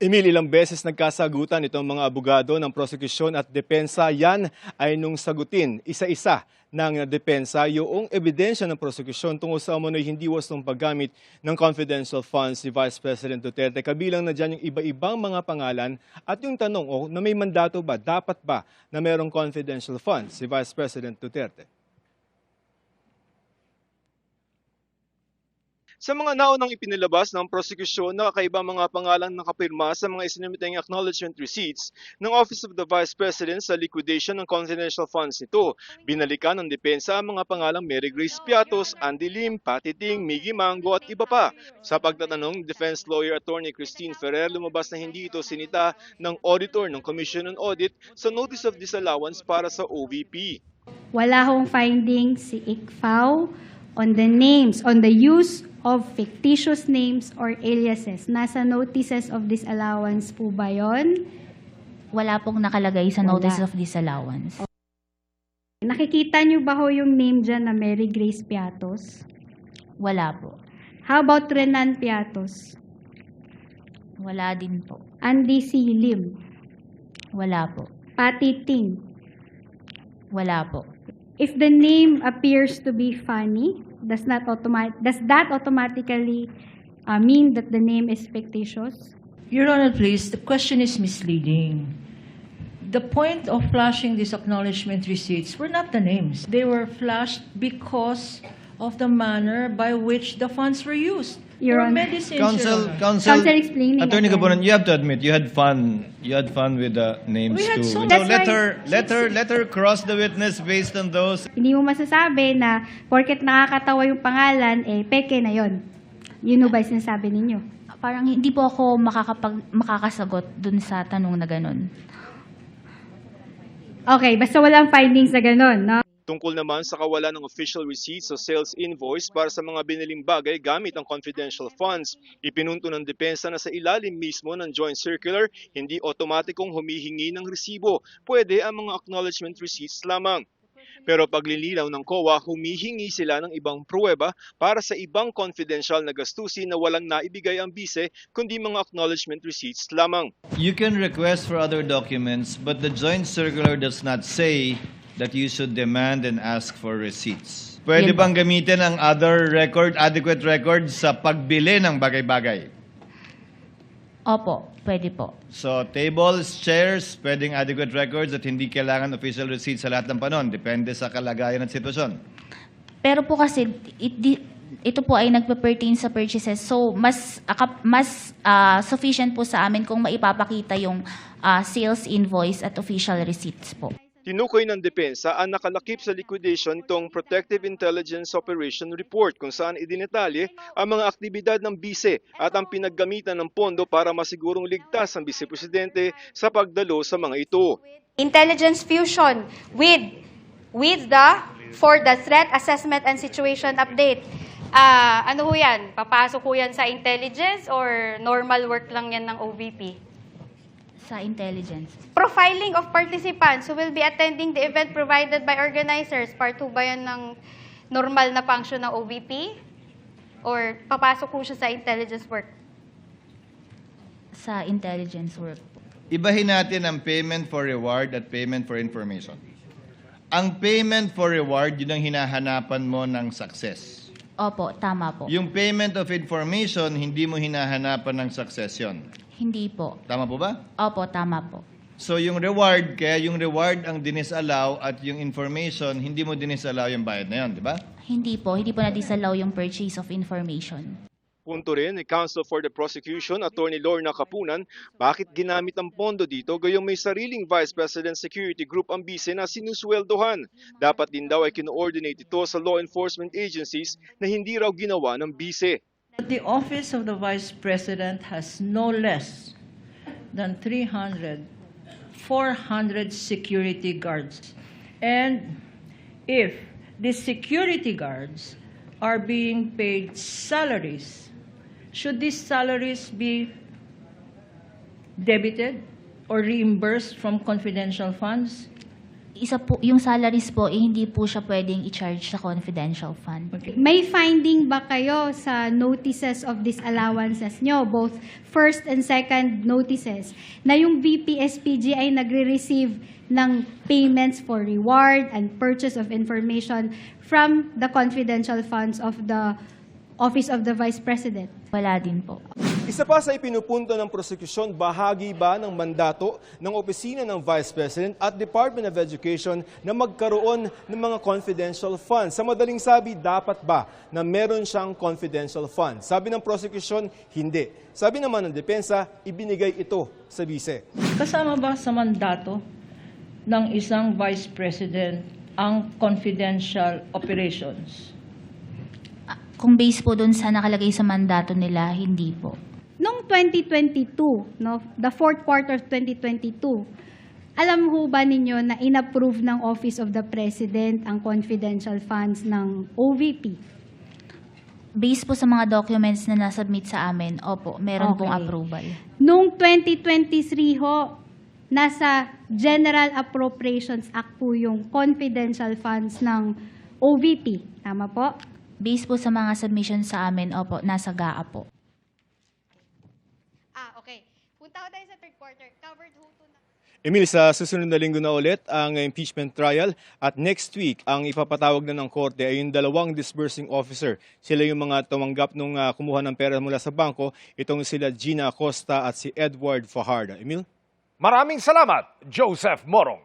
Emil, ilang beses nagkasagutan itong mga abogado ng prosekusyon at depensa. Yan ay nung sagutin isa-isa ng depensa yung ebidensya ng prosekusyon tungkol sa umano'y hindi wasong paggamit ng confidential funds ni Vice President Duterte. Kabilang na dyan yung iba-ibang mga pangalan at yung tanong na may mandato ba, dapat ba na merong confidential funds si Vice President Duterte? Sa mga naunang ipinilabas ng prosekusyon, nakakaibang mga pangalang nakapirma sa mga isinumiteng acknowledgement receipts ng Office of the Vice President sa liquidation ng confidential funds nito. Binalikan ng depensa ang mga pangalang Mary Grace Piatos, Andy Lim, Patty Ting, Miggy Mango at iba pa. Sa pagtatanong, defense lawyer attorney Christine Ferrer, lumabas na hindi ito sinita ng auditor ng Commission on Audit sa Notice of Disallowance para sa OVP. Wala hong findings si ICFAO on the use of fictitious names or aliases. Nasa notices of disallowance po ba yun? Wala pong nakalagay sa notice of disallowance. Nakikita niyo ba ho yung name dyan na Mary Grace Piatos? Wala po. How about Renan Piatos? Wala din po. Andy C. Lim? Wala po. Patty Ting? Wala po. If the name appears to be funny, does that automatically mean that the name is fictitious? Your Honor, please, the question is misleading. The point of flashing these acknowledgement receipts were not the names. They were flashed because of the manner by which the funds were used. Your For Honor. medicine, Counsel, Counsel explaining Attorney again. Gabonan, you have to admit you had fun. You had fun with the names We had too. so- So That's let her cross the witness based on those. Hindi mo masasabi na porket nakakatawa yung pangalan, peke na yon. Yun ba yung sinasabi ninyo? Parang hindi po ako makakasagot dun sa tanong na ganun. Okay, basta walang findings na ganun, no? Tungkol naman sa kawalan ng official receipts o sales invoice para sa mga biniling bagay gamit ang confidential funds, ipinunto ng depensa na sa ilalim mismo ng joint circular, hindi otomatikong humihingi ng resibo. Pwede ang mga acknowledgement receipts lamang. Pero paglilinaw ng COA, humihingi sila ng ibang pruweba para sa ibang confidential na gastusin na walang naibigay ang bise, kundi mga acknowledgement receipts lamang. You can request for other documents, but the joint circular does not say that you should demand and ask for receipts. Pwede Yan bang gamitin ang adequate record sa pagbili ng bagay-bagay? Opo, pwede po. So, tables, chairs, pwedeng adequate records at hindi kailangan official receipts sa lahat ng panon. Depende sa kalagayan at sitwasyon. Pero po kasi, ito po ay nagpe-pertain sa purchases. So, mas sufficient po sa amin kung maipapakita yung sales invoice at official receipts po. Tinukoy ng depensa ang nakalakip sa liquidation itong Protective Intelligence Operation Report kung saan idinetali ang mga aktibidad ng bise at ang pinaggamitan ng pondo para masigurong ligtas ang Vice-Presidente sa pagdalo sa mga ito. Intelligence fusion for the threat assessment and situation update. Ano ho yan? Papasok ho yan sa intelligence or normal work lang yan ng OVP? Sa intelligence. Profiling of participants who will be attending the event provided by organizers. Part 2 ba yan ng normal na function ng OVP? Or papasok ho siya sa intelligence work? Sa intelligence work. Ibahin natin ang payment for reward at payment for information. Ang payment for reward, yun ang hinahanapan mo ng success. Opo, tama po. Yung payment of information, hindi mo hinahanapan ng success yun. Hindi po. Tama po ba? Opo, tama po. So yung reward, kaya yung reward ang dinisallow at yung information, hindi mo dinisallow yung bayad na yun, di ba? Hindi po na-disallow yung purchase of information. Punto rin ni Counsel for the Prosecution, Attorney Lorna Kapunan, bakit ginamit ang pondo dito gayong may sariling Vice President Security Group ang bise na sinusweldohan. Dapat din daw ay kino-ordinate ito sa law enforcement agencies na hindi raw ginawa ng bise. the Office of the Vice President has no less than 400 security guards. And if the security guards are being paid salaries, should these salaries be debited or reimbursed from confidential funds? isa po, yung salaries po, hindi po siya pwedeng i-charge sa confidential fund. May finding ba kayo sa notices of disallowances nyo, both first and second notices, na yung VP-SPG ay nagre-receive ng payments for reward and purchase of information from the confidential funds of the Office of the Vice President? Wala din po. Isa pa sa ipinupunto ng prosekusyon, bahagi ba ng mandato ng opisina ng Vice President at Department of Education na magkaroon ng mga confidential funds? Sa madaling sabi, dapat ba na meron siyang confidential funds? Sabi ng prosekusyon, hindi. Sabi naman ng depensa, ibinigay ito sa bise. Kasama ba sa mandato ng isang Vice President ang confidential operations? Kung base po dun sa nakalagay sa mandato nila, hindi po. Noong 2022, no, the fourth quarter of 2022, alam ho ba ninyo na inapprove ng Office of the President ang confidential funds ng OVP? Base po sa mga documents na nasubmit sa amin, opo, meron pong Okay. approval. Noong 2023 ho, nasa General Appropriations Act po yung confidential funds ng OVP. Tama po? Base po sa mga submissions sa amin, opo, nasa GAA po. Okay. Punta ko tayo sa third quarter. Covered ho to na. Emil, sa susunod na linggo na ulit ang impeachment trial at next week ang ipapatawag na ng korte ay yung dalawang disbursing officer. Sila yung mga tumanggap nung kumuha ng pera mula sa bangko. Itong sila Gina Acosta at si Edward Fajardo. Emil? Maraming salamat, Joseph Morong.